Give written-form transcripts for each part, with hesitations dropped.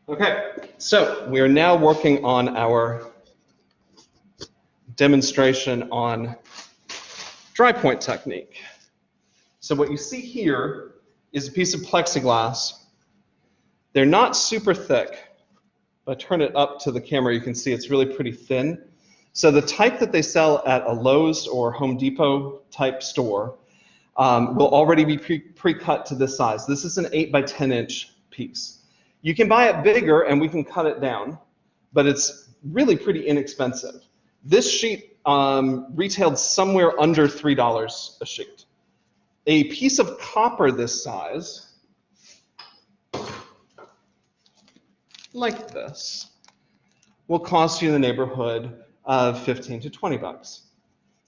Okay, so we are now working on our demonstration on dry point technique. So what you see here is a piece of plexiglass. They're not super thick. If I turn it up to the camera, you can see it's really pretty thin. So the type that they sell at a Lowe's or Home Depot type store will already be pre-cut to this size. This is an 8 by 10 inch piece. You can buy it bigger and we can cut it down, but it's really pretty inexpensive. This sheet retailed somewhere under $3 a sheet. A piece of copper this size, like this, will cost you in the neighborhood of 15 to 20 bucks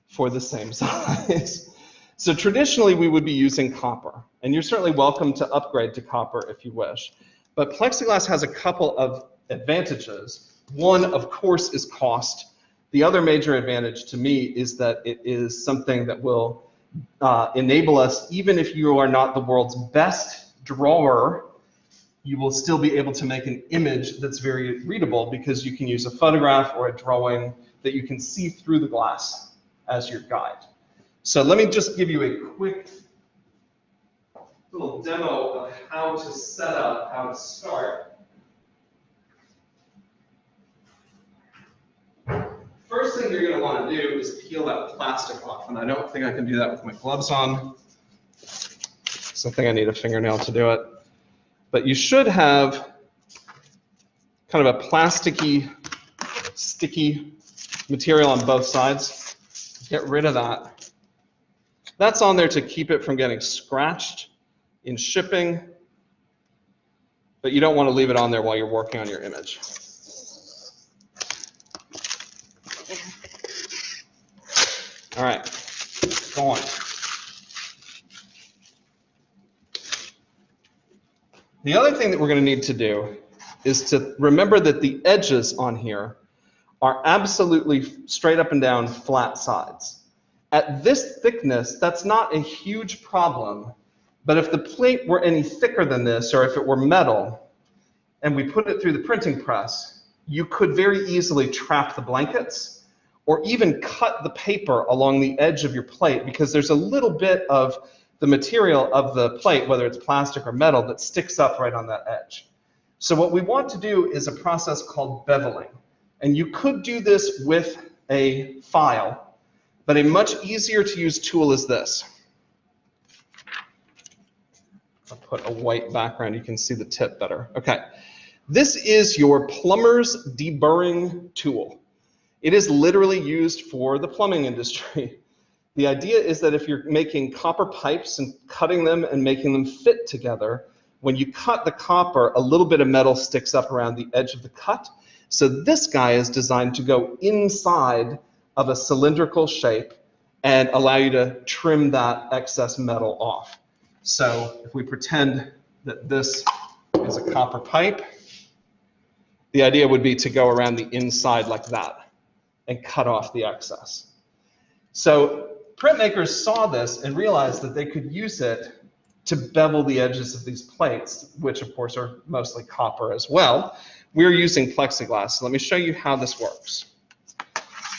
for the same size. So traditionally we would be using copper, and you're certainly welcome to upgrade to copper if you wish. But plexiglass has a couple of advantages. One, of course, is cost. The other major advantage to me is that it is something that will enable us, even if you are not the world's best drawer, you will still be able to make an image that's very readable because you can use a photograph or a drawing that you can see through the glass as your guide. So let me just give you a quick little demo of how to set up, how to start. First thing you're going to want to do is peel that plastic off, and I don't think I can do that with my gloves on. So I think I need a fingernail to do it. But you should have kind of a plasticky, sticky material on both sides. Get rid of that. That's on there to keep it from getting scratched in shipping, but you don't want to leave it on there while you're working on your image. All right, go on. The other thing that we're going to need to do is to remember that the edges on here are absolutely straight up and down flat sides. At this thickness, that's not a huge problem, but if the plate were any thicker than this, or if it were metal, and we put it through the printing press, you could very easily trap the blankets, or even cut the paper along the edge of your plate, because there's a little bit of the material of the plate, whether it's plastic or metal, that sticks up right on that edge. So what we want to do is a process called beveling. And you could do this with a file, but a much easier to use tool is this. I'll put a white background, you can see the tip better. Okay, this is your plumber's de-burring tool. It is literally used for the plumbing industry. The idea is that if you're making copper pipes and cutting them and making them fit together, when you cut the copper, a little bit of metal sticks up around the edge of the cut. So this guy is designed to go inside of a cylindrical shape and allow you to trim that excess metal off. So if we pretend that this is a copper pipe, the idea would be to go around the inside like that and cut off the excess. So printmakers saw this and realized that they could use it to bevel the edges of these plates, which of course are mostly copper as well. We're using plexiglass. So let me show you how this works.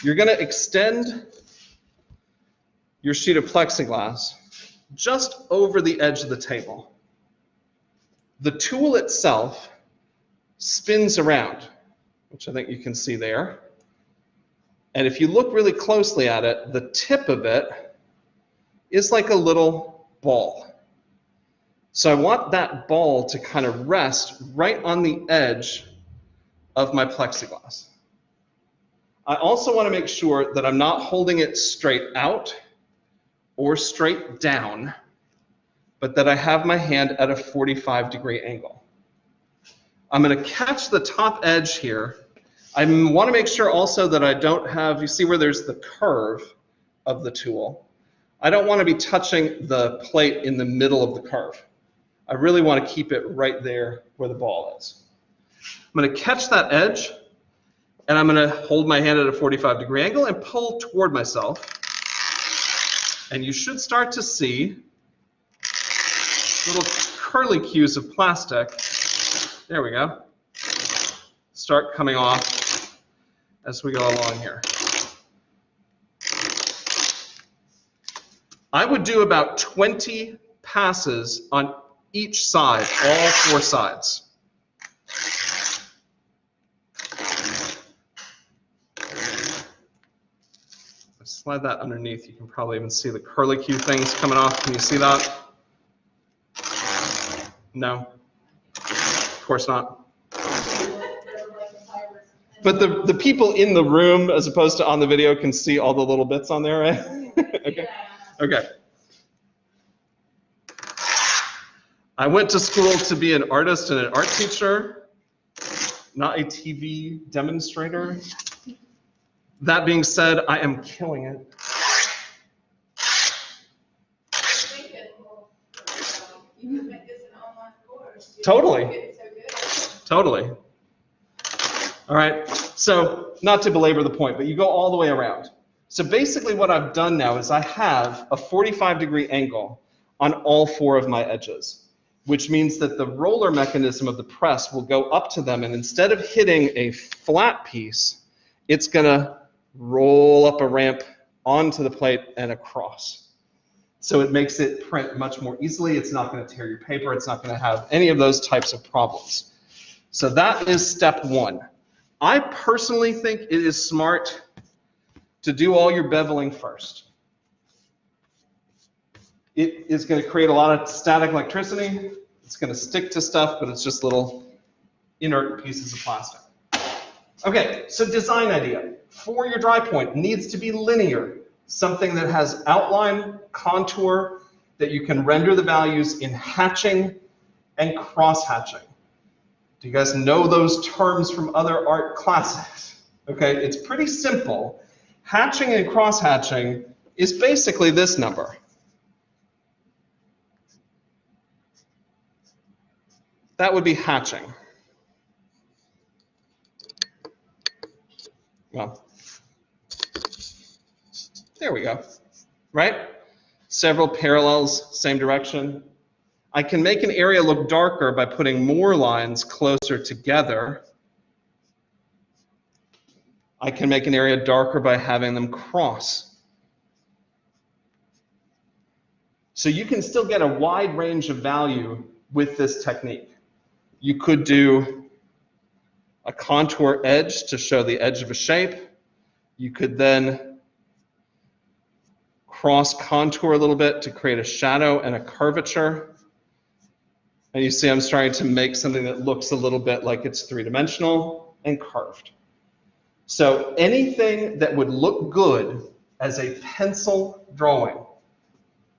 You're going to extend your sheet of plexiglass just over the edge of the table. The tool itself spins around, which I think you can see there. And if you look really closely at it, the tip of it is like a little ball. So I want that ball to kind of rest right on the edge of my plexiglass. I also want to make sure that I'm not holding it straight out or straight down, but that I have my hand at a 45-degree angle. I'm going to catch the top edge here. I want to make sure also that I don't have, you see where there's the curve of the tool? I don't want to be touching the plate in the middle of the curve. I really want to keep it right there where the ball is. I'm going to catch that edge, and I'm going to hold my hand at a 45-degree angle and pull toward myself. And you should start to see little curly cues of plastic. There we go. start coming off as we go along here. I would do about 20 passes on each side, all 4 sides. Slide that underneath. You can probably even see the curlicue things coming off. Can you see that? No? Of course not. But the people in the room, as opposed to on the video, can see all the little bits on there, right? Okay. Okay. I went to school to be an artist and an art teacher, not a TV demonstrator. That being said, I am killing it. Totally. Totally. All right, so not to belabor the point, but you go all the way around. So basically what I've done now is I have a 45-degree angle on all 4 of my edges, which means that the roller mechanism of the press will go up to them, and instead of hitting a flat piece, it's gonna roll up a ramp onto the plate and across. So it makes it print much more easily. It's not going to tear your paper. It's not going to have any of those types of problems. So that is step 1. I personally think it is smart to do all your beveling first. It is going to create a lot of static electricity. It's going to stick to stuff, but it's just little inert pieces of plastic. Okay, so design idea. For your dry point, it needs to be linear, something that has outline, contour, that you can render the values in hatching and cross-hatching. Do you guys know those terms from other art classes? Okay, it's pretty simple. Hatching and cross-hatching is basically this number. That would be hatching. Well, there we go, right? Several parallels, same direction. I can make an area look darker by putting more lines closer together. I can make an area darker by having them cross. So you can still get a wide range of value with this technique. You could do a contour edge to show the edge of a shape. You could then cross contour a little bit to create a shadow and a curvature. And you see I'm starting to make something that looks a little bit like it's 3-dimensional and curved. So anything that would look good as a pencil drawing,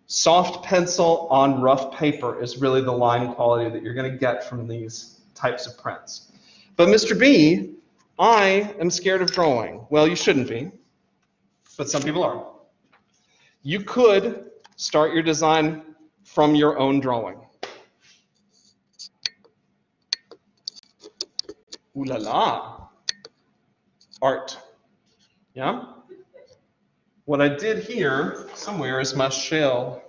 soft pencil on rough paper is really the line quality that you're going to get from these types of prints. But Mr. B, I am scared of drawing. Well, you shouldn't be, but some people are. You could start your design from your own drawing. Ooh la la. Art. Yeah? What I did here somewhere is my shell.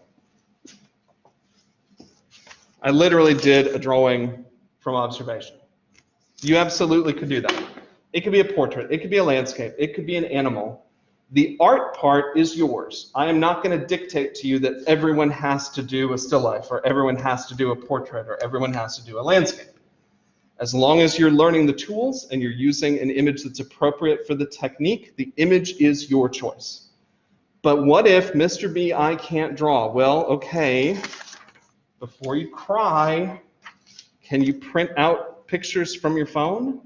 I literally did a drawing from observation. You absolutely could do that. It could be a portrait, it could be a landscape, it could be an animal. The art part is yours. I am not going to dictate to you that everyone has to do a still life, or everyone has to do a portrait, or everyone has to do a landscape. As long as you're learning the tools and you're using an image that's appropriate for the technique, the image is your choice. But what if, Mr. B, I can't draw? Well, okay, before you cry, can you print out pictures from your phone?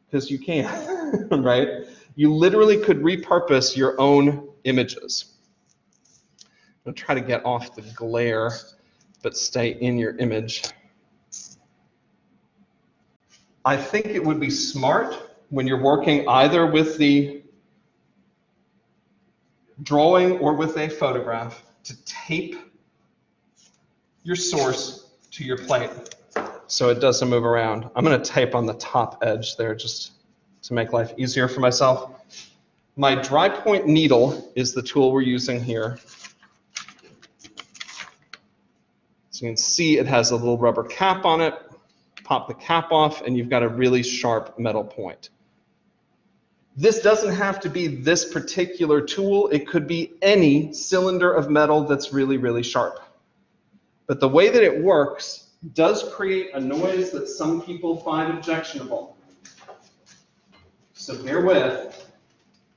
Because you can, right? You literally could repurpose your own images. I'm going to try to get off the glare, but stay in your image. I think it would be smart when you're working either with the drawing or with a photograph to tape your source to your plate so it doesn't move around. I'm going to tape on the top edge there just to make life easier for myself. My Drypoint needle is the tool we're using here. So you can see it has a little rubber cap on it. pop the cap off, and you've got a really sharp metal point. This doesn't have to be this particular tool. It could be any cylinder of metal that's really, really sharp. But the way that it works does create a noise that some people find objectionable. So bear with,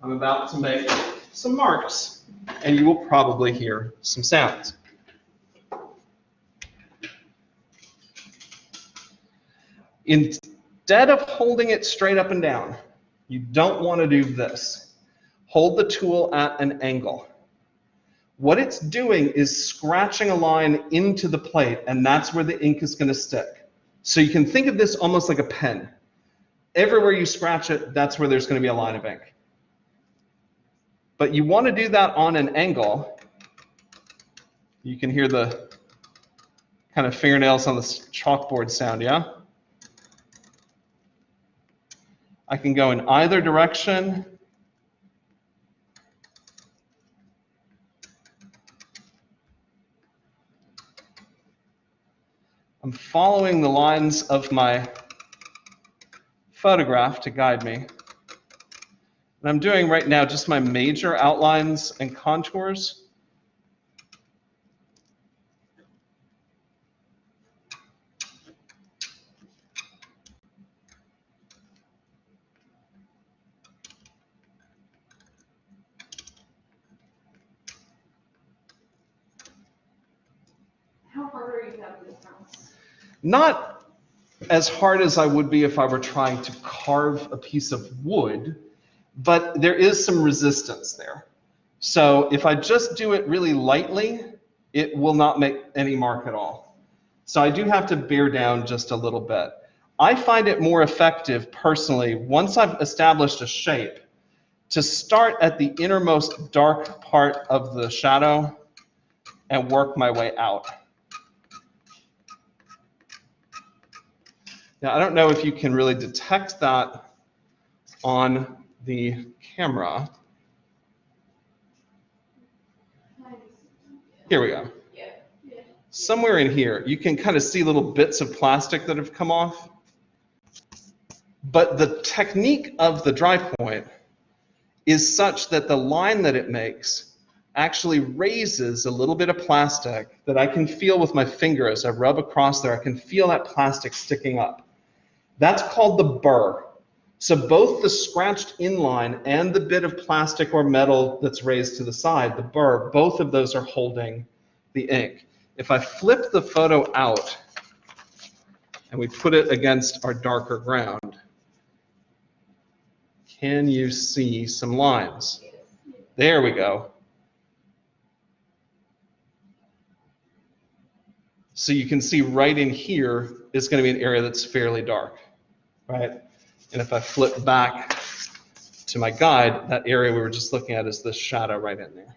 I'm about to make some marks, and you will probably hear some sounds. Instead of holding it straight up and down, you don't want to do this. Hold the tool at an angle. What it's doing is scratching a line into the plate, and that's where the ink is going to stick. So you can think of this almost like a pen. Everywhere you scratch it, that's where there's going to be a line of ink. But you want to do that on an angle. You can hear the kind of fingernails on the chalkboard sound, yeah? I can go in either direction. I'm following the lines of my photograph to guide me. And I'm doing right now just my major outlines and contours. How hard are you having this house? Not as hard as I would be if I were trying to carve a piece of wood, but there is some resistance there. So if I just do it really lightly, it will not make any mark at all. So I do have to bear down just a little bit. I find it more effective personally, once I've established a shape, to start at the innermost dark part of the shadow and work my way out. Now, I don't know if you can really detect that on the camera. Here we go. Somewhere in here, you can kind of see little bits of plastic that have come off. But the technique of the dry point is such that the line that it makes actually raises a little bit of plastic that I can feel with my finger as I rub across there. I can feel that plastic sticking up. That's called the burr. So both the scratched inline and the bit of plastic or metal that's raised to the side, the burr, both of those are holding the ink. If I flip the photo out and we put it against our darker ground, can you see some lines? There we go. So you can see right in here is going to be an area that's fairly dark, right? And if I flip back to my guide, that area we were just looking at is this shadow right in there.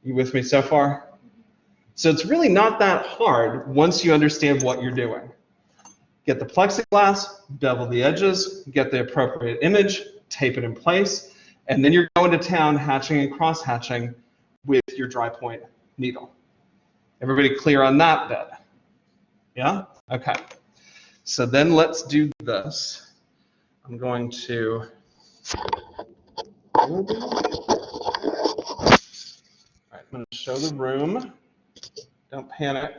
You with me so far? So it's really not that hard once you understand what you're doing. Get the plexiglass, bevel the edges, get the appropriate image, tape it in place, and then you're going to town hatching and cross-hatching with your dry point needle. Everybody clear on that bit? Yeah? Okay. So then let's do this. I'm going to I'm going to show the room. Don't panic.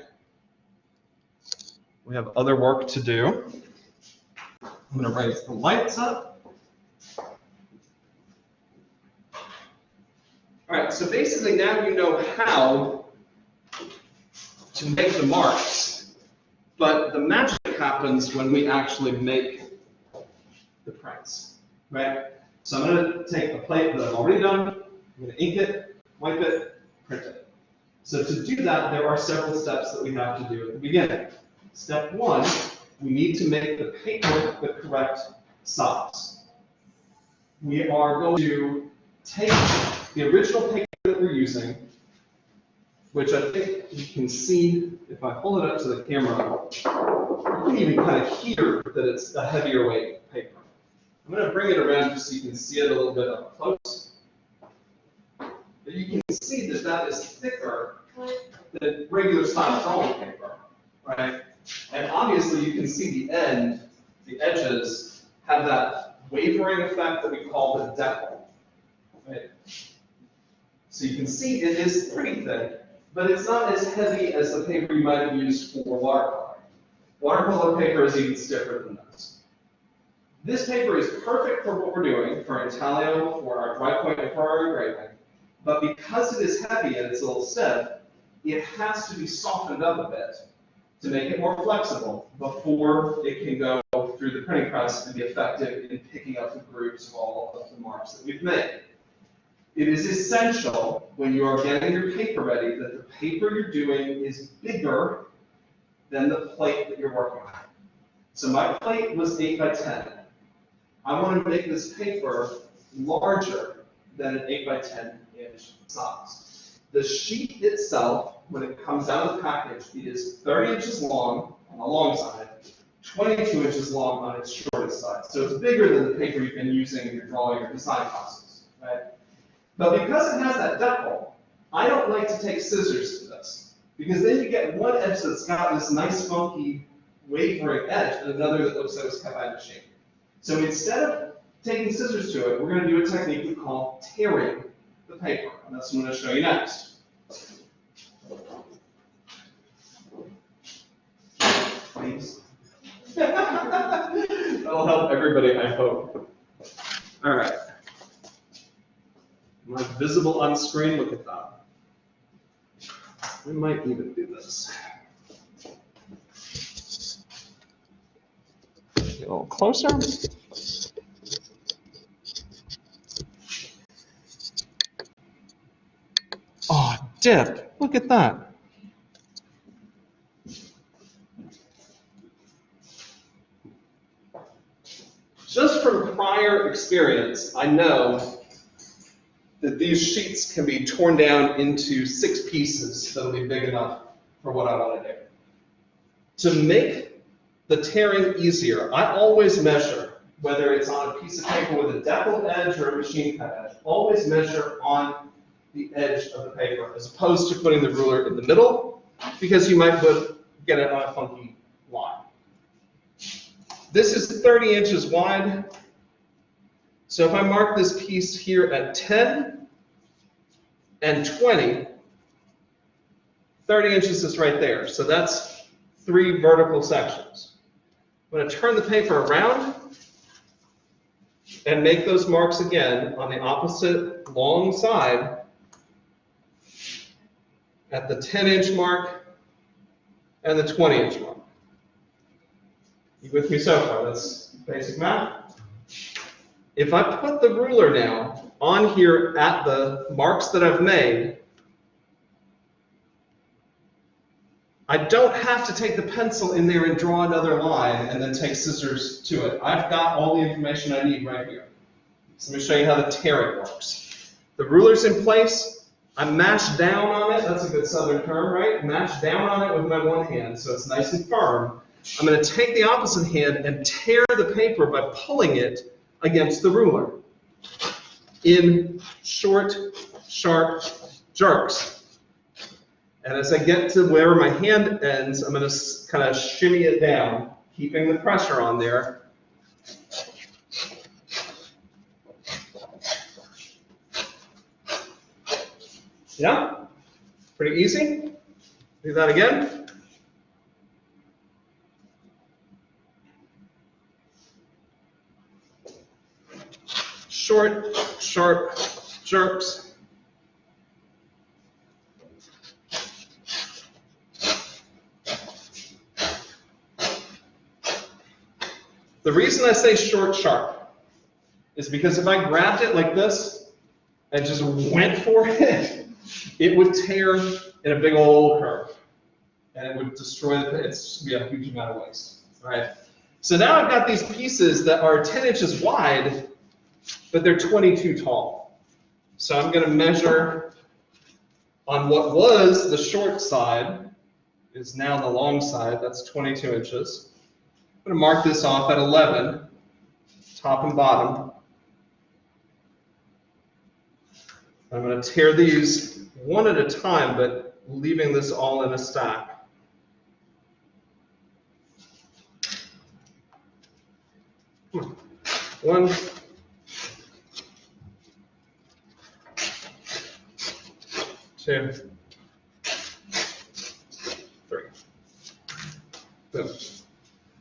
We have other work to do. I'm going to raise the lights up. All right, so basically now you know how to make the marks, but the magic happens when we actually make the prints, right? So I'm going to take a plate that I've already done, I'm going to ink it, wipe it, print it. So to do that, there are several steps that we have to do at the beginning. Step one, we need to make the paper the correct size. We are going to take the original paper that we're using, which I think you can see if I hold it up to the camera, you can even kind of hear that it's a heavier weight paper. I'm going to bring it around just so you can see it a little bit up close. But you can see that that is thicker than regular style drawing paper, right? And obviously you can see the edges have that wavering effect that we call the deckle. Right? So you can see it is pretty thick, but it's not as heavy as the paper you might have used for watercolor. Watercolor paper is even stiffer than this. This paper is perfect for what we're doing, for intaglio, for our dry point and for our engraving, but because it is heavy and it's a little stiff, it has to be softened up a bit to make it more flexible before it can go through the printing press and be effective in picking up the grooves of all of the marks that we've made. It is essential when you are getting your paper ready that the paper you're doing is bigger than the plate that you're working on. So my plate was 8 by 10. I want to make this paper larger than an 8 by 10 inch size. The sheet itself, when it comes out of the package, it is 30 inches long on the long side, 22 inches long on its shortest side. So it's bigger than the paper you've been using in your drawing or design process, right? But because it has that deckle, I don't like to take scissors to this, because then you get one edge that's got this nice funky wavering edge and another that looks like it was cut by a machine. So instead of taking scissors to it, we're going to do a technique we call tearing the paper, and that's what I'm going to show you next. Please. That'll help everybody, I hope. All right. Am I visible on screen? Look at that. We might even do this. Get a little closer. Oh, dip. Look at that. Just from prior experience, I know that these sheets can be torn down into 6 pieces that'll be big enough for what I want to do. To make the tearing easier, I always measure, whether it's on a piece of paper with a deckled edge or a machine cut edge, always measure on the edge of the paper, as opposed to putting the ruler in the middle, because you might get it on a funky line. This is 30 inches wide. So if I mark this piece here at 10 and 20, 30 inches is right there. So that's 3 vertical sections. I'm going to turn the paper around and make those marks again on the opposite long side at the 10-inch mark and the 20-inch mark. You with me so far? That's basic math. If I put the ruler now on here at the marks that I've made, I don't have to take the pencil in there and draw another line and then take scissors to it. I've got all the information I need right here. So let me show you how the tearing works. The ruler's in place. I mash down on it. That's a good southern term, right? Mash down on it with my one hand so it's nice and firm. I'm going to take the opposite hand and tear the paper by pulling it against the ruler in short, sharp jerks. And as I get to where my hand ends, I'm going to kind of shimmy it down, keeping the pressure on there. Yeah? Pretty easy. Do that again. Short, sharp jerks. The reason I say short, sharp is because if I grabbed it like this and just went for it, it would tear in a big old curve, and it would destroy it's be a huge amount of waste. All right. So now I've got these pieces that are 10 inches wide, but they're 22 tall. So I'm going to measure on what was the short side is now the long side. That's 22 inches. I'm going to mark this off at 11, top and bottom. I'm going to tear these one at a time, but leaving this all in a stack. 1, 2, 3. Boom.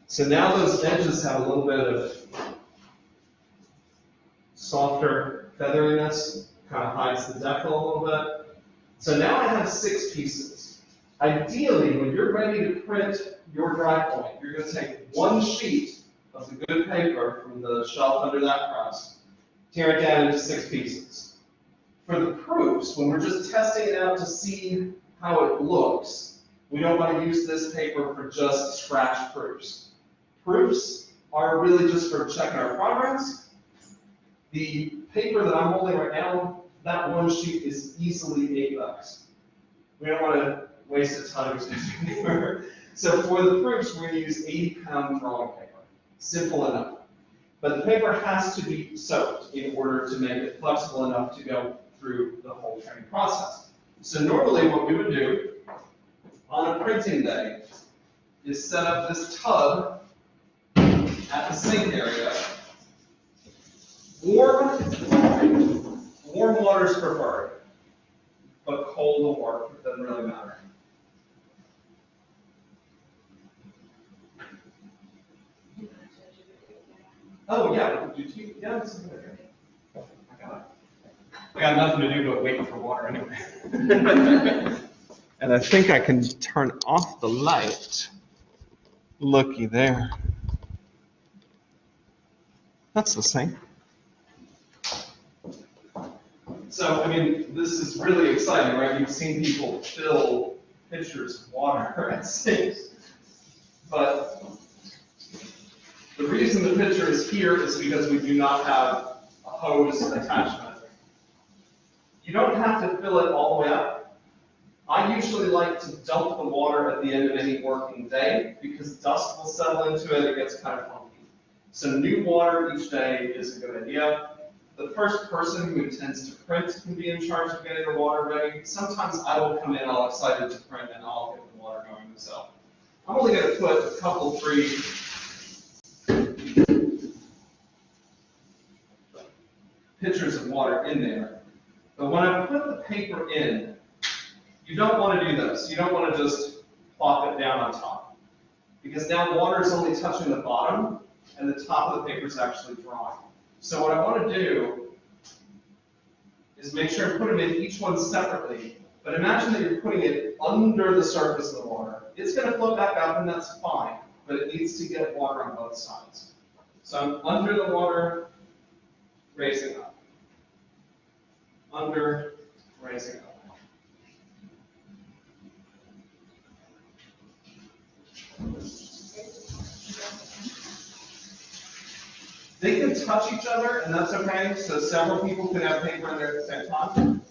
So now those edges have a little bit of softer featheriness, kind of hides the decal a little bit. So now I have 6 pieces. Ideally, when you're ready to print your dry point, you're going to take one sheet of the good paper from the shelf under that press, tear it down into 6 pieces. For the proofs, when we're just testing it out to see how it looks, we don't want to use this paper for just scratch proofs. Proofs are really just for checking our progress. The paper that I'm holding right now, that one sheet is easily $8. We don't want to waste a ton of paper. So for the proofs, we're going to use 80-pound drawing paper. Simple enough. But the paper has to be soaked in order to make it flexible enough to go through the whole printing process. So normally what we would do on a printing day is set up this tub at the sink area. Warm water is preferred, but cold will work. It doesn't really matter. Oh yeah, yeah, that's a good idea. I got nothing to do but wait for water anyway. And I think I can turn off the light. Looky there. That's the same. So, I mean, this is really exciting, right? You've seen people fill pitchers of water at sinks. But the reason the pitcher is here is because we do not have a hose attachment. You don't have to fill it all the way up. I usually like to dump the water at the end of any working day because dust will settle into it, it gets kind of funky. So new water each day is a good idea. The first person who intends to print can be in charge of getting the water ready. Sometimes I will come in all excited to print and I'll get the water going myself. I'm only going to put a couple, 3 pitchers of water in there. But when I put the paper in, you don't want to do this. You don't want to just plop it down on top. Because now water is only touching the bottom, and the top of the paper is actually dry. So what I want to do is make sure I put them in each one separately. But imagine that you're putting it under the surface of the water. It's going to float back up, and that's fine. But it needs to get water on both sides. So I'm under the water, raising up. Under, raising up. They can touch each other, and that's okay. So several people can have paper in there at the same time.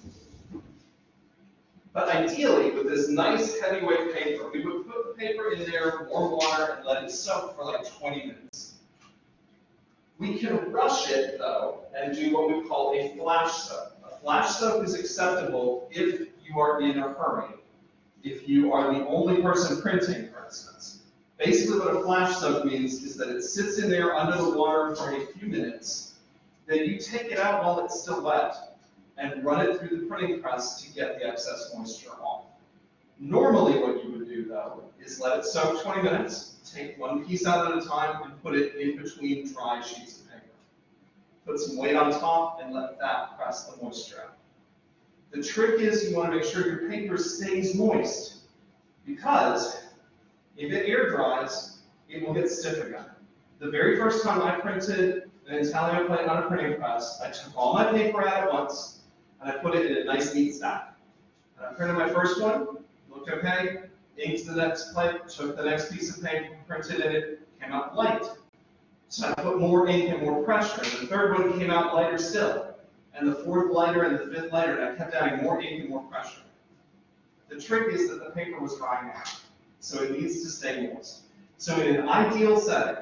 But ideally, with this nice heavyweight paper, we would put the paper in there, warm water, and let it soak for like 20 minutes. We can rush it, though, and do what we call a flash soak. A flash soak is acceptable if you are in a hurry. If you are the only person printing, for instance. Basically what a flash soak means is that it sits in there under the water for a few minutes, then you take it out while it's still wet and run it through the printing press to get the excess moisture off. Normally what you would do though is let it soak 20 minutes, take one piece out at a time and put it in between dry sheets of paper. Put some weight on top and let that press the moisture out. The trick is you want to make sure your paper stays moist because if it air dries, it will get stiff again. The very first time I printed an Italian plate on a printing press, I took all my paper out at once, and I put it in a nice neat stack. And I printed my first one, looked okay, inked the next plate, took the next piece of paper, printed in it, came out light. So I put more ink and more pressure, and the third one came out lighter still, and the fourth lighter and the fifth lighter, and I kept adding more ink and more pressure. The trick is that the paper was drying out. So it needs to stay moist. So in an ideal setting,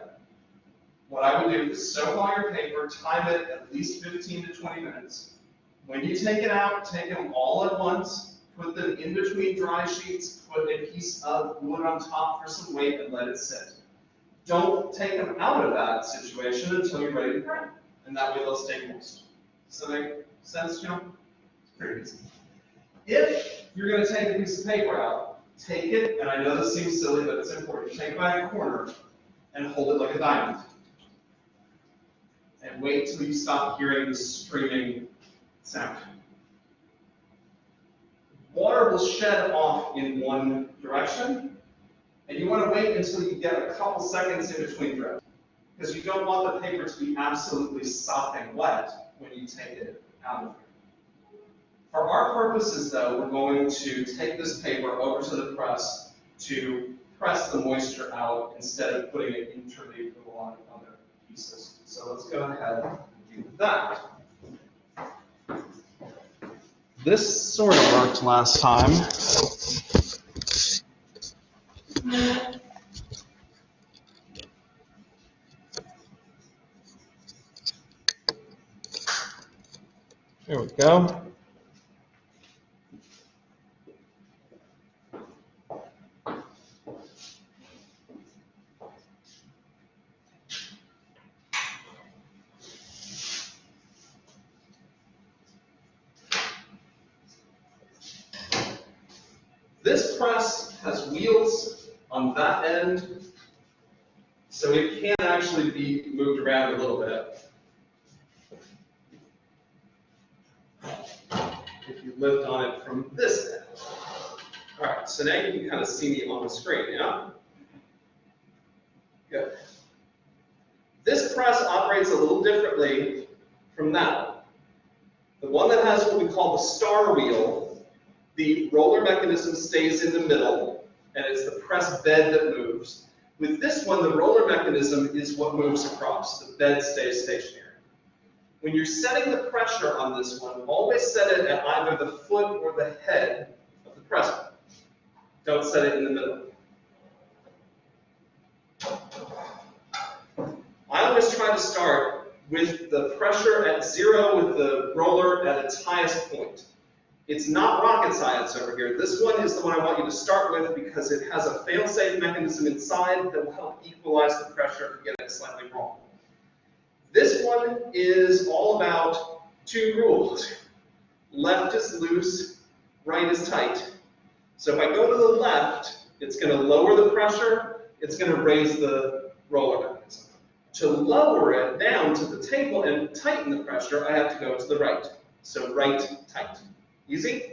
what I would do is soak all your paper, time it at least 15 to 20 minutes. When you take it out, take them all at once, put them in between dry sheets, put a piece of wood on top for some weight and let it sit. don't take them out of that situation until you're ready to print. And that way they'll stay moist. Does that make sense, Jim? It's pretty easy. If you're going to take a piece of paper out, take it, and I know this seems silly, but it's important. Take it by a corner and hold it like a diamond. And wait till you stop hearing the streaming sound. Water will shed off in one direction, and you want to wait until you get a couple seconds in between drips, because you don't want the paper to be absolutely sopping wet when you take it out of here. For our purposes, though, we're going to take this paper over to the press to press the moisture out instead of putting it interleaved with a lot of other pieces. So let's go ahead and do that. This sort of worked last time. There we go. This press has wheels on that end, so it can actually be moved around a little bit. If you lift on it from this end. All right, so now you can kind of see me on the screen, yeah? Good. This press operates a little differently from that one. The one that has what we call the star wheel, the roller mechanism stays in the middle, and it's the press bed that moves. With this one, the roller mechanism is what moves across. The bed stays stationary. When you're setting the pressure on this one, always set it at either the foot or the head of the press bed. Don't set it in the middle. I always try to start with the pressure at 0 with the roller at its highest point. It's not rocket science over here. This one is the one I want you to start with because it has a fail-safe mechanism inside that will help equalize the pressure if you get it slightly wrong. This one is all about 2 rules. Left is loose, right is tight. So if I go to the left, it's going to lower the pressure, it's going to raise the roller mechanism. To lower it down to the table and tighten the pressure, I have to go to the right. So right, tight. Easy?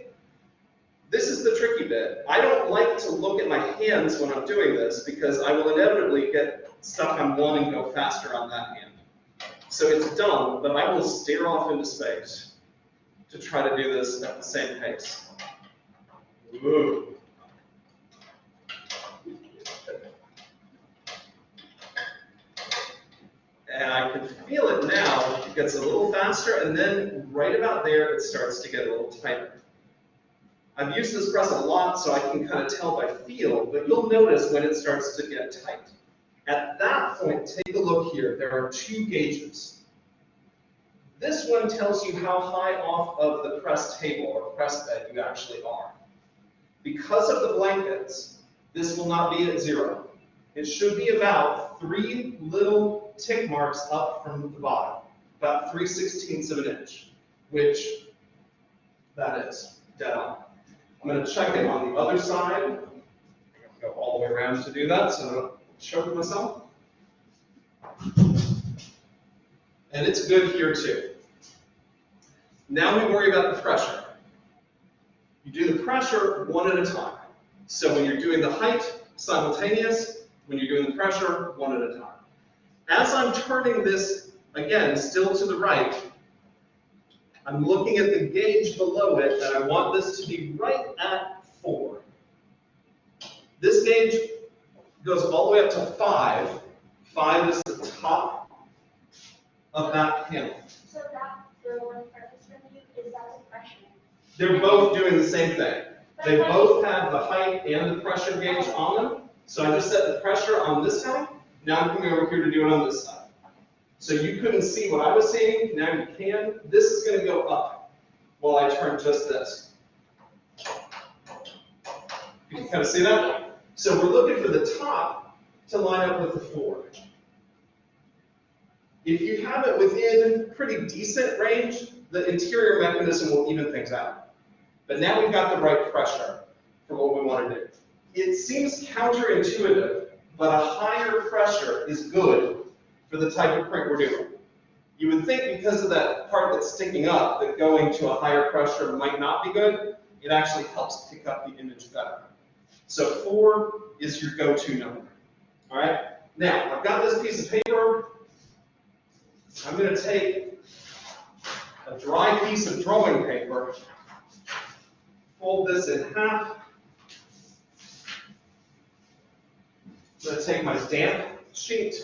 This is the tricky bit. I don't like to look at my hands when I'm doing this because I will inevitably get stuck on one and go faster on that hand. So it's dumb, but I will stare off into space to try to do this at the same pace. Ooh. And I can feel it now. It gets a little faster, and then right about there, it starts to get a little tighter. I've used this press a lot, so I can kind of tell by feel, but you'll notice when it starts to get tight. At that point, take a look here. There are 2 gauges. This one tells you how high off of the press table or press bed you actually are. Because of the blankets, this will not be at 0. It should be about 3 little tick marks up from the bottom, about 3/16 of an inch, which that is, dead on. I'm going to check it on the other side. I'm going to go all the way around to do that, so I don't choke myself. And it's good here too. Now we worry about the pressure. You do the pressure one at a time. So when you're doing the height, simultaneous. When you're doing the pressure, one at a time. As I'm turning this, again, still to the right, I'm looking at the gauge below it, and I want this to be right at 4. This gauge goes all the way up to 5. 5 is the top of that panel. So that, the one purpose from you, is that the pressure? They're both doing the same thing. They both have the height and the pressure gauge on them. So I just set the pressure on this side. Now I'm coming over here to do it on this side. So you couldn't see what I was seeing. Now you can. This is going to go up while I turn just this. You can kind of see that? So we're looking for the top to line up with the 4. If you have it within pretty decent range, the interior mechanism will even things out. But now we've got the right pressure for what we want to do. It seems counterintuitive, but a higher pressure is good for the type of print we're doing. You would think because of that part that's sticking up that going to a higher pressure might not be good. It actually helps pick up the image better. So 4 is your go-to number. All right? Now, I've got this piece of paper. I'm going to take a dry piece of drawing paper, fold this in half. I'm going to take my damp sheet,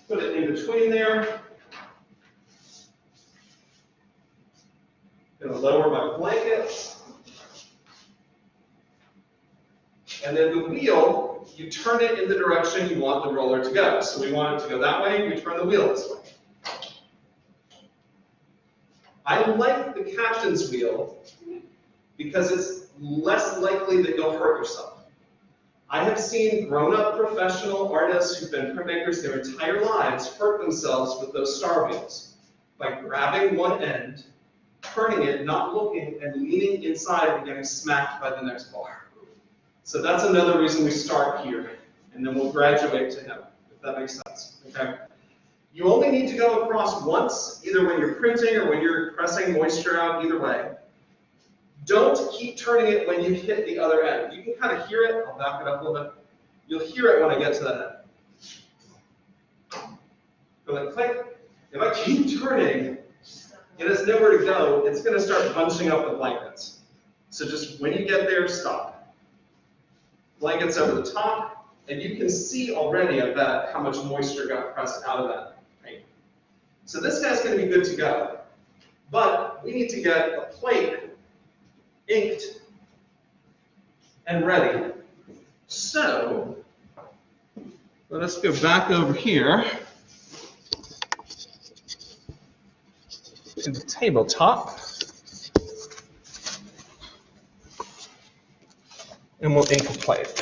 put it in between there. I'm going to lower my blanket. And then the wheel, you turn it in the direction you want the roller to go. So we want it to go that way, we turn the wheel this way. I like the captain's wheel because it's less likely that you'll hurt yourself. I have seen grown-up professional artists who've been printmakers their entire lives hurt themselves with those star wheels by grabbing one end, turning it, not looking, and leaning inside and getting smacked by the next bar. So that's another reason we start here, and then we'll graduate to him, if that makes sense. Okay? You only need to go across once, either when you're printing or when you're pressing moisture out, either way. Don't keep turning it when you hit the other end. You can kind of hear it. I'll back it up a little bit. You'll hear it when I get to that end. Go like click. If I keep turning, it has nowhere to go. It's going to start bunching up the blankets. So just when you get there, stop. Blankets over the top, and you can see already, I bet, how much moisture got pressed out of that paint. So this guy's going to be good to go. But we need to get a plate inked and ready. So let us go back over here to the tabletop. And we'll ink a plate.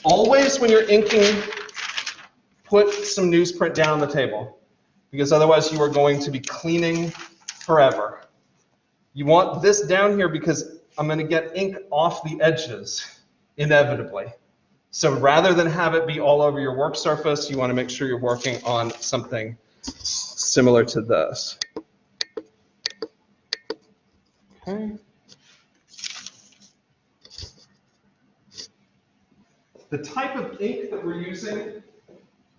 Always when you're inking, put some newsprint down on the table, because otherwise you are going to be cleaning forever. You want this down here because I'm going to get ink off the edges, inevitably. So rather than have it be all over your work surface, you want to make sure you're working on something similar to this. Okay. The type of ink that we're using,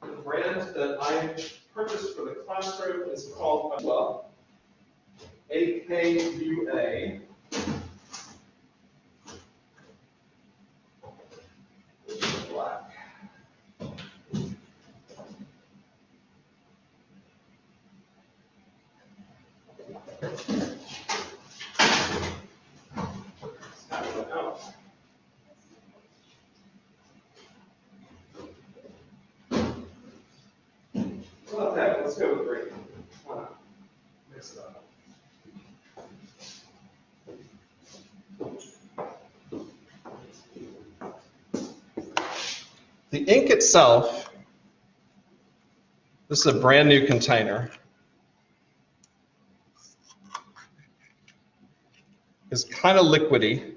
the brand that I purchased for the classroom is called AKUA. Black. Okay, let's go with green. Why not? Mix it up. The ink itself, this is a brand new container, is kind of liquidy.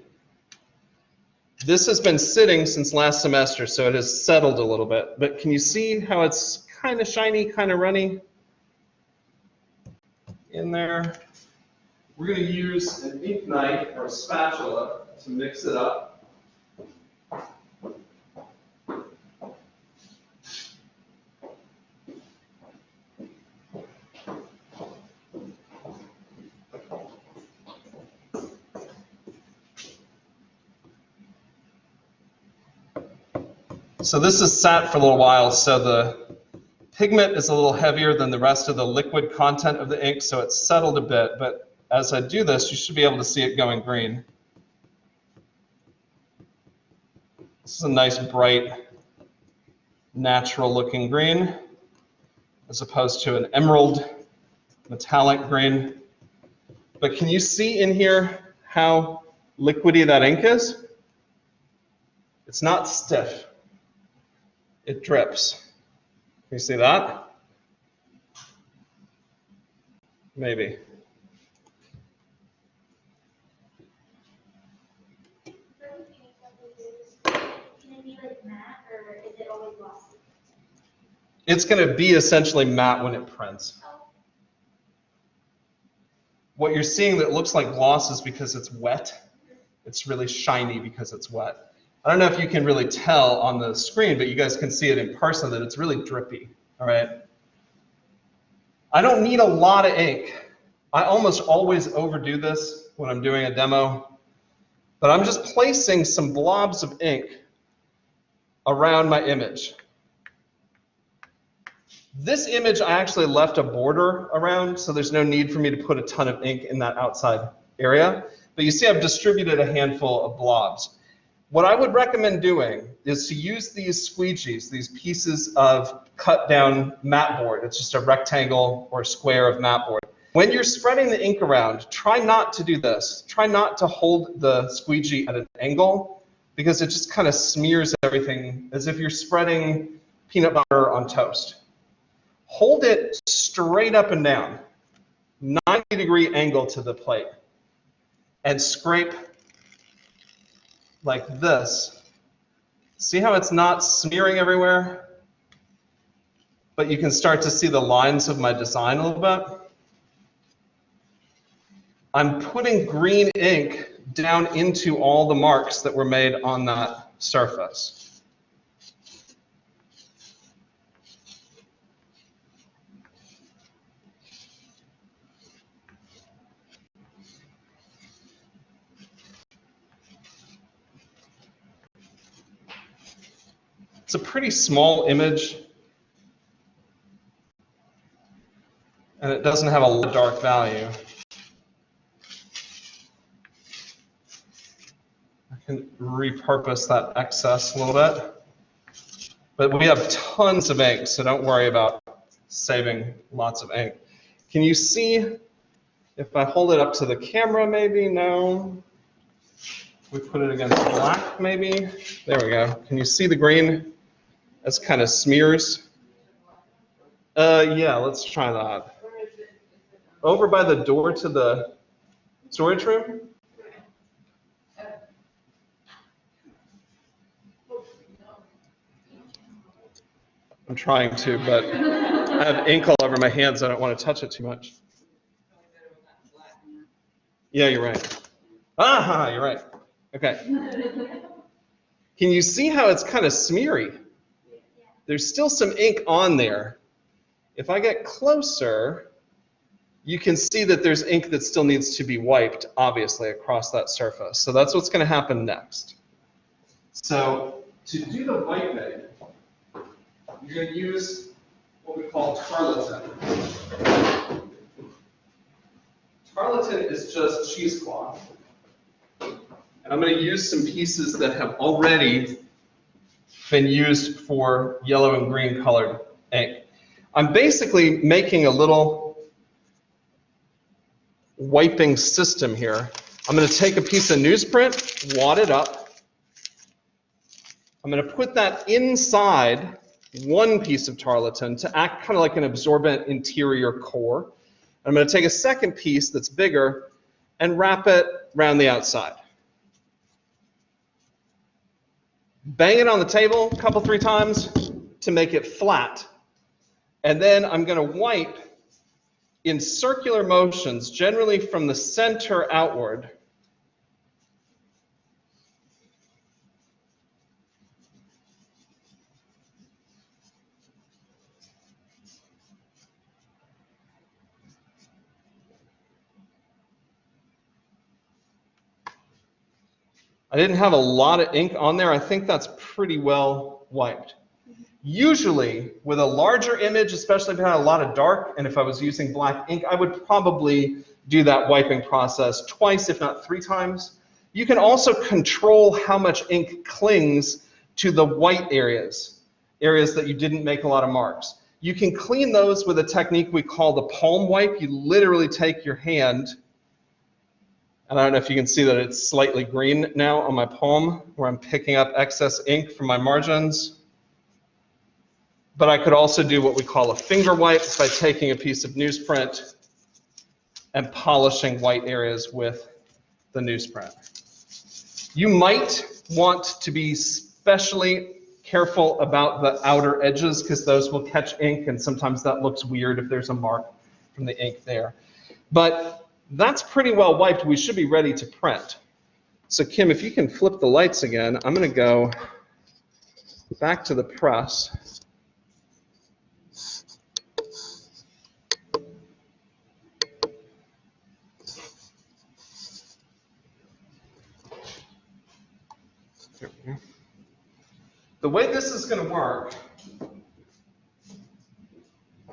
This has been sitting since last semester, so it has settled a little bit. But can you see how it's kind of shiny, kind of runny in there? We're going to use an ink knife or a spatula to mix it up. So this is sat for a little while, so the pigment is a little heavier than the rest of the liquid content of the ink, so it's settled a bit, but as I do this, you should be able to see it going green. This is a nice, bright, natural-looking green, as opposed to an emerald metallic green. But can you see in here how liquidy that ink is? It's not stiff. It drips. Can you see that? Maybe. It's going to be essentially matte when it prints. What you're seeing that looks like gloss is because it's wet. It's really shiny because it's wet. I don't know if you can really tell on the screen, but you guys can see it in person that it's really drippy, all right? I don't need a lot of ink. I almost always overdo this when I'm doing a demo, but I'm just placing some blobs of ink around my image. This image I actually left a border around, so there's no need for me to put a ton of ink in that outside area. But you see I've distributed a handful of blobs. What I would recommend doing is to use these squeegees, these pieces of cut down mat board. It's just a rectangle or a square of mat board. When you're spreading the ink around, try not to do this. Try not to hold the squeegee at an angle, because it just kind of smears everything as if you're spreading peanut butter on toast. Hold it straight up and down, 90-degree angle to the plate, and scrape like this. See how it's not smearing everywhere? But you can start to see the lines of my design a little bit. I'm putting green ink down into all the marks that were made on that surface. It's a pretty small image, and it doesn't have a dark value. I can repurpose that excess a little bit. But we have tons of ink, so don't worry about saving lots of ink. Can you see, if I hold it up to the camera maybe? No. We put it against black maybe? There we go. Can you see the green? That's kind of smears. Yeah, let's try that. Over by the door to the storage room? I'm trying to, but I have ink all over my hands. I don't want to touch it too much. Yeah, you're right. Aha, you're right. Okay. Can you see how it's kind of smeary? There's still some ink on there. If I get closer, you can see that there's ink that still needs to be wiped, obviously, across that surface. So that's what's going to happen next. So to do the wiping, you're going to use what we call tarlatan. Tarlatan is just cheesecloth. And I'm going to use some pieces that have already been used for yellow and green colored ink. I'm basically making a little wiping system here. I'm going to take a piece of newsprint, wad it up. I'm going to put that inside one piece of tarlatan to act kind of like an absorbent interior core. I'm going to take a second piece that's bigger and wrap it around the outside. Bang it on the table a couple, 3 times to make it flat. And then I'm going to wipe in circular motions, generally from the center outward. I didn't have a lot of ink on there. I think that's pretty well wiped. Usually, with a larger image, especially if it had a lot of dark, and if I was using black ink, I would probably do that wiping process twice, if not 3 times. You can also control how much ink clings to the white areas that you didn't make a lot of marks. You can clean those with a technique we call the palm wipe. You literally take your hand, and I don't know if you can see that it's slightly green now on my palm, where I'm picking up excess ink from my margins. But I could also do what we call a finger wipe by taking a piece of newsprint and polishing white areas with the newsprint. You might want to be especially careful about the outer edges because those will catch ink, and sometimes that looks weird if there's a mark from the ink there. But that's pretty well wiped. We should be ready to print. So Kim, if you can flip the lights again, I'm going to go back to the press. The way this is going to work,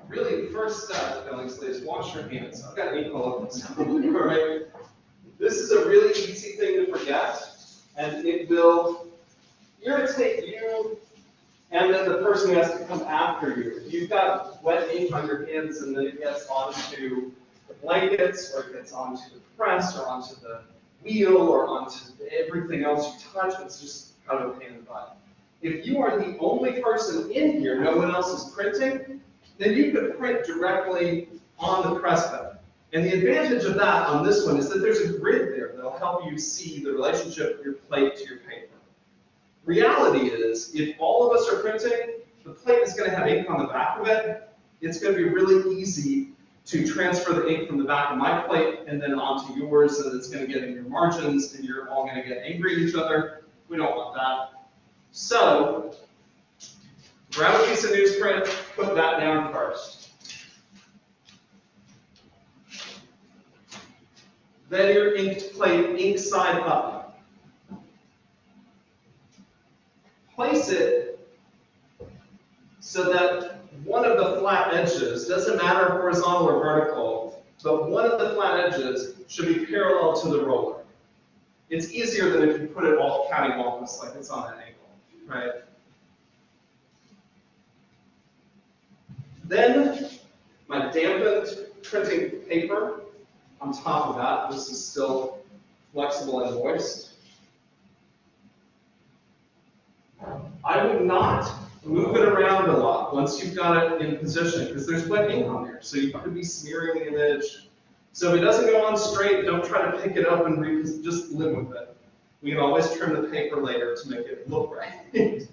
really the first step, is wash your hands. I've got ink all over this. Right? This is a really easy thing to forget, and it will irritate you and then the person who has to come after you. If you've got wet ink on your hands and then it gets onto the blankets, or it gets onto the press, or onto the wheel, or onto everything else you touch, it's just kind of a pain in the butt. If you are the only person in here, no one else is printing, then you could print directly on the press bed. And the advantage of that on this one is that there's a grid there that'll help you see the relationship of your plate to your paper. Reality is, if all of us are printing, the plate is going to have ink on the back of it. It's going to be really easy to transfer the ink from the back of my plate and then onto yours, and it's going to get in your margins, and you're all going to get angry at each other. We don't want that. So, grab a piece of newsprint, put that down first. Then your inked plate, ink side up. Place it so that one of the flat edges, doesn't matter horizontal or vertical, but one of the flat edges should be parallel to the roller. It's easier than if you put it all cattywampus like it's on an angle, right? Then my dampened printing paper on top of that. This is still flexible and moist. I would not move it around a lot once you've got it in position, because there's wet ink on there, so you could be smearing the image. So if it doesn't go on straight, don't try to pick it up and just live with it. We can always trim the paper later to make it look right.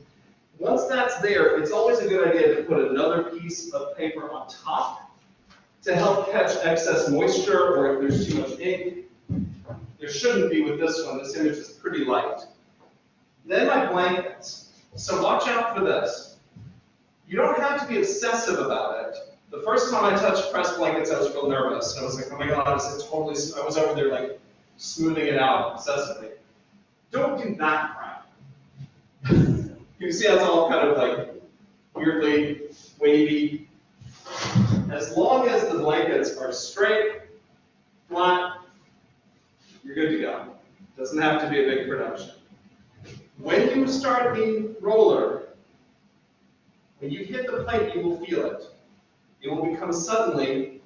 Once that's there, it's always a good idea to put another piece of paper on top to help catch excess moisture, or if there's too much ink. There shouldn't be with this one. This image is pretty light. Then my blankets. So watch out for this. You don't have to be obsessive about it. The first time I touched press blankets, I was real nervous. I was like, oh my God, is it totally, I was over there like smoothing it out obsessively. Don't do that crap. You see how it's all kind of like weirdly wavy. As long as the blankets are straight, flat, you're good to go. Doesn't have to be a big production. When you start the roller, when you hit the plate, you will feel it. It will become suddenly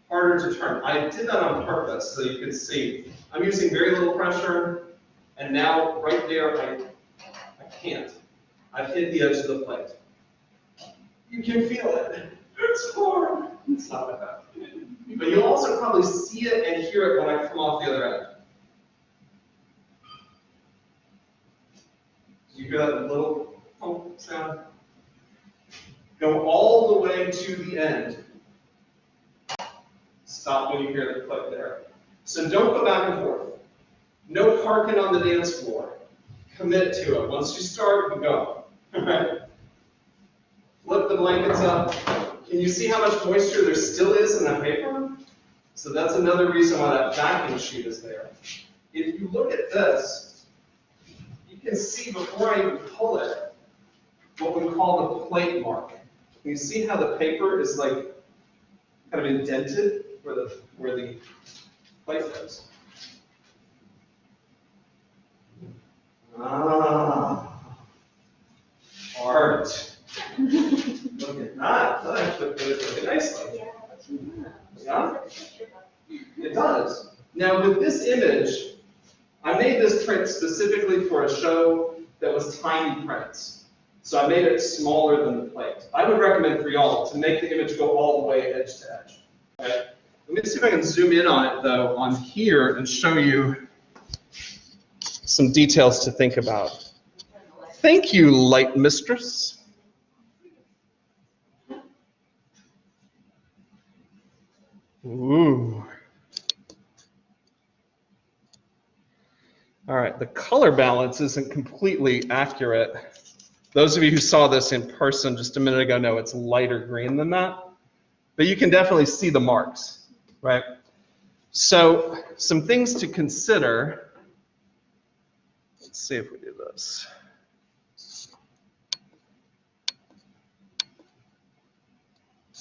harder to turn. I did that on purpose so you could see. I'm using very little pressure, and now right there, I can't. I've hit the edge of the plate. You can feel it. It's hard. It's not like that. But you'll also probably see it and hear it when I come off the other end. You hear that little pump sound? Go all the way to the end. Stop when you hear the click there. So don't go back and forth. No parking on the dance floor. Commit to it. Once you start, you go. Flip the blankets up. Can you see how much moisture there still is in that paper? So that's another reason why that vacuum sheet is there. If you look at this, you can see before I even pull it, what we call the plate mark. You see how the paper is like kind of indented where the plate goes. Ah, art. Look at that. That actually put it really nicely. Yeah? It does. Now with this image, I made this print specifically for a show that was tiny prints. So I made it smaller than the plate. I would recommend for y'all to make the image go all the way edge to edge. Okay? Let me see if I can zoom in on it though on here and show you some details to think about. Thank you, light mistress. Ooh. All right, the color balance isn't completely accurate. Those of you who saw this in person just a minute ago know it's lighter green than that. But you can definitely see the marks, right? So some things to consider. Let's see if we do this.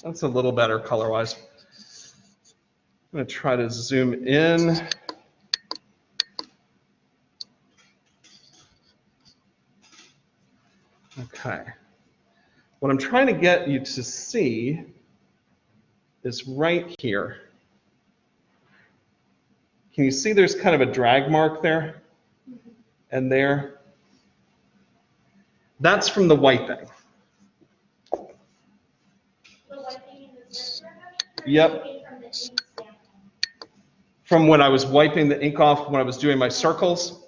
That's a little better color-wise. I'm going to try to zoom in. Okay. What I'm trying to get you to see is right here. Can you see there's kind of a drag mark there and there? That's from the wiping. The wiping in the zipper? Yep. From the ink stamp? From when I was wiping the ink off when I was doing my circles.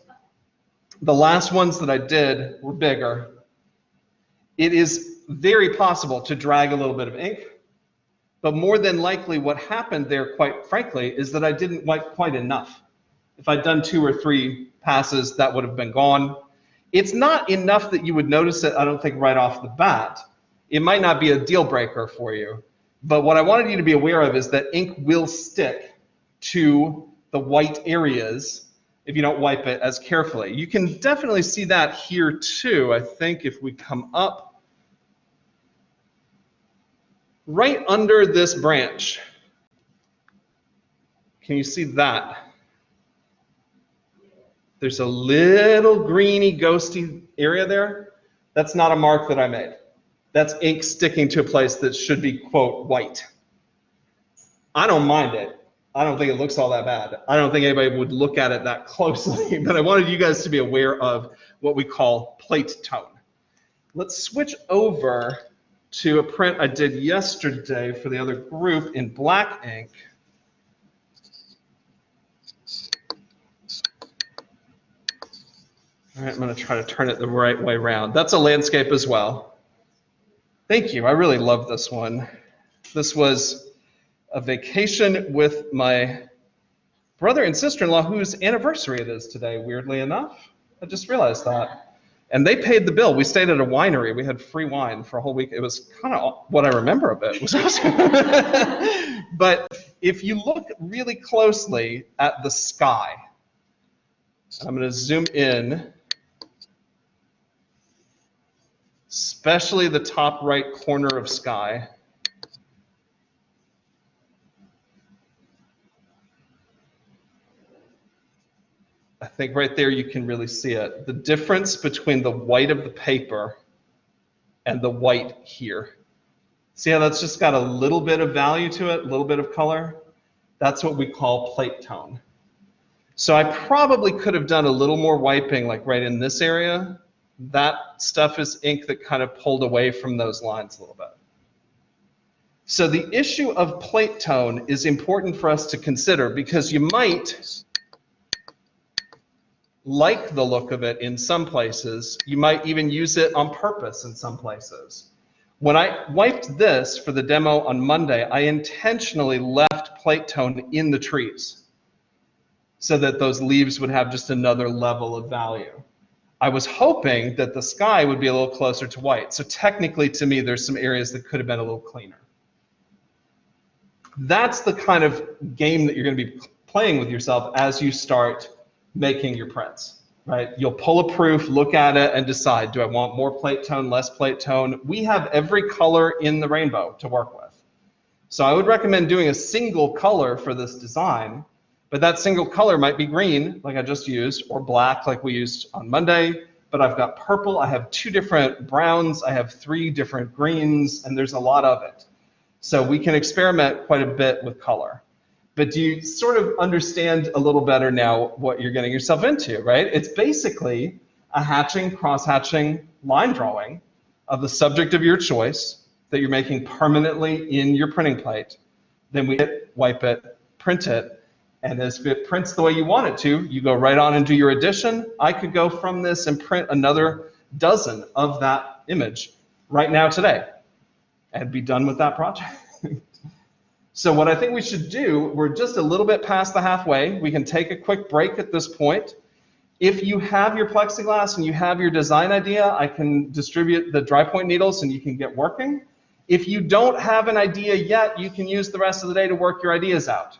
The last ones that I did were bigger. It is very possible to drag a little bit of ink, but more than likely what happened there, quite frankly, is that I didn't wipe quite enough. If I'd done 2 or 3 passes, that would have been gone. It's not enough that you would notice it, I don't think, right off the bat. It might not be a deal breaker for you, but what I wanted you to be aware of is that ink will stick to the white areas if you don't wipe it as carefully. You can definitely see that here too, I think, if we come up. Right under this branch. Can you see that? There's a little greeny, ghosty area there. That's not a mark that I made. That's ink sticking to a place that should be, quote, white. I don't mind it. I don't think it looks all that bad. I don't think anybody would look at it that closely, but I wanted you guys to be aware of what we call plate tone. Let's switch over to a print I did yesterday for the other group in black ink. All right, I'm going to try to turn it the right way around. That's a landscape as well. Thank you. I really love this one. This was a vacation with my brother and sister-in-law whose anniversary it is today, weirdly enough. I just realized that. And they paid the bill. We stayed at a winery. We had free wine for a whole week. It was kind of what I remember of it. It was awesome. But if you look really closely at the sky, I'm going to zoom in, especially the top right corner of sky. I think right there you can really see it. The difference between the white of the paper and the white here. See how that's just got a little bit of value to it, a little bit of color? That's what we call plate tone. So I probably could have done a little more wiping like right in this area. That stuff is ink that kind of pulled away from those lines a little bit. So the issue of plate tone is important for us to consider because you might like the look of it in some places. You might even use it on purpose in some places. When I wiped this for the demo on Monday, I intentionally left plate tone in the trees so that those leaves would have just another level of value. I was hoping that the sky would be a little closer to white. So technically, to me, there's some areas that could have been a little cleaner. That's the kind of game that you're going to be playing with yourself as you start making your prints. right? You'll pull a proof, look at it, and decide, do I want more plate tone, less plate tone? We have every color in the rainbow to work with. So I would recommend doing a single color for this design, but that single color might be green, like I just used, or black, like we used on Monday, but I've got purple, I have 2 different browns, I have 3 different greens, and there's a lot of it. So we can experiment quite a bit with color. But do you sort of understand a little better now what you're getting yourself into, right? It's basically a hatching, cross-hatching line drawing of the subject of your choice that you're making permanently in your printing plate. Then we wipe it, print it, and if it prints the way you want it to, you go right on and do your addition. I could go from this and print another dozen of that image right now today and be done with that project. So what I think we should do, we're just a little bit past the halfway. We can take a quick break at this point. If you have your plexiglass and you have your design idea, I can distribute the Drypoint needles and you can get working. If you don't have an idea yet, you can use the rest of the day to work your ideas out.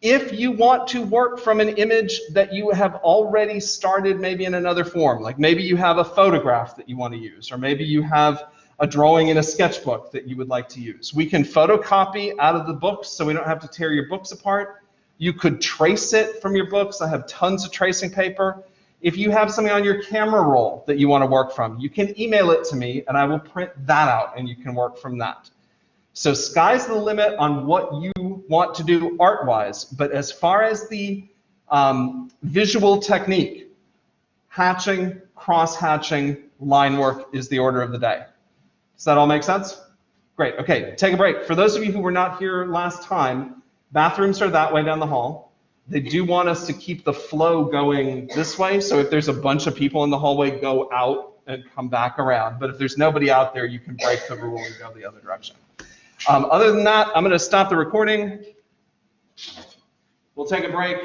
If you want to work from an image that you have already started maybe in another form, like maybe you have a photograph that you want to use, or maybe you have a drawing in a sketchbook that you would like to use. We can photocopy out of the books so we don't have to tear your books apart. You could trace it from your books. I have tons of tracing paper. If you have something on your camera roll that you want to work from, you can email it to me and I will print that out and you can work from that. So sky's the limit on what you want to do art-wise, but as far as the visual technique, hatching, cross-hatching, line work is the order of the day. Does that all make sense? Great, okay, take a break. For those of you who were not here last time, bathrooms are that way down the hall. They do want us to keep the flow going this way, so if there's a bunch of people in the hallway, go out and come back around. But if there's nobody out there, you can break the rule and go the other direction. Other than that, I'm going to stop the recording. We'll take a break.